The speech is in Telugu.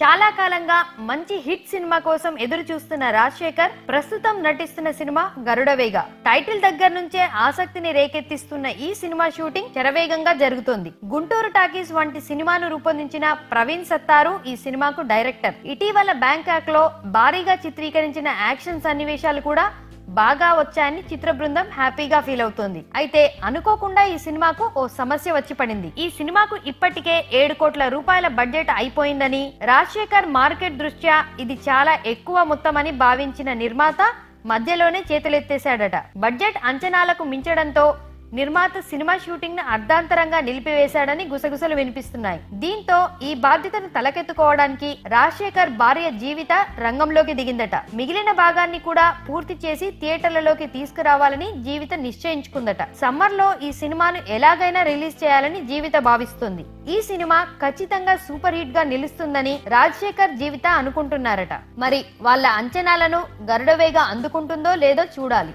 చాలా కాలంగా మంచి హిట్ సినిమా కోసం ఎదురు చూస్తున్న రాజశేఖర్ ప్రస్తుతం నటిస్తున్న సినిమా గరుడవేగ. టైటిల్ దగ్గర నుంచే ఆసక్తిని రేకెత్తిస్తున్న ఈ సినిమా షూటింగ్ శరవేగంగా జరుగుతోంది. గుంటూరు టాకీస్ వంటి సినిమాను రూపొందించిన ప్రవీణ్ సత్తారు ఈ సినిమాకు డైరెక్టర్. ఇటీవల బ్యాంకాక్ లో భారీగా చిత్రీకరించిన యాక్షన్ సన్నివేశాలు కూడా బాగా వచ్చాయని చిత్ర బృందం హ్యాపీగా ఫీల్ అవుతోంది. అయితే అనుకోకుండా ఈ సినిమాకు ఓ సమస్య వచ్చి పడింది. ఈ సినిమాకు ఇప్పటికే 7 కోట్ల రూపాయల బడ్జెట్ అయిపోయిందని, రాజశేఖర్ మార్కెట్ దృష్ట్యా ఇది చాలా ఎక్కువ మొత్తమని భావించిన నిర్మాత మధ్యలోనే చేతులెత్తేశాడట. బడ్జెట్ అంచనాలకు మించడంతో నిర్మాత సినిమా షూటింగ్ ను అర్ధాంతరంగా నిలిపివేశాడని గుసగుసలు వినిపిస్తున్నాయి. దీంతో ఈ బాధ్యతను తలకెత్తుకోవడానికి రాజశేఖర్ భార్య జీవిత రంగంలోకి దిగిందట. మిగిలిన భాగాన్ని కూడా పూర్తి చేసి థియేటర్లలోకి తీసుకురావాలని జీవిత నిశ్చయించుకుందట. సమ్మర్ లో ఈ సినిమాను ఎలాగైనా రిలీజ్ చేయాలని జీవిత భావిస్తుంది. ఈ సినిమా ఖచ్చితంగా సూపర్ హిట్ గా నిలుస్తుందని రాజశేఖర్ జీవిత అనుకుంటున్నారట. మరి వాళ్ళ అంచనాలను గరుడవేగ అందుకుంటుందో లేదో చూడాలి.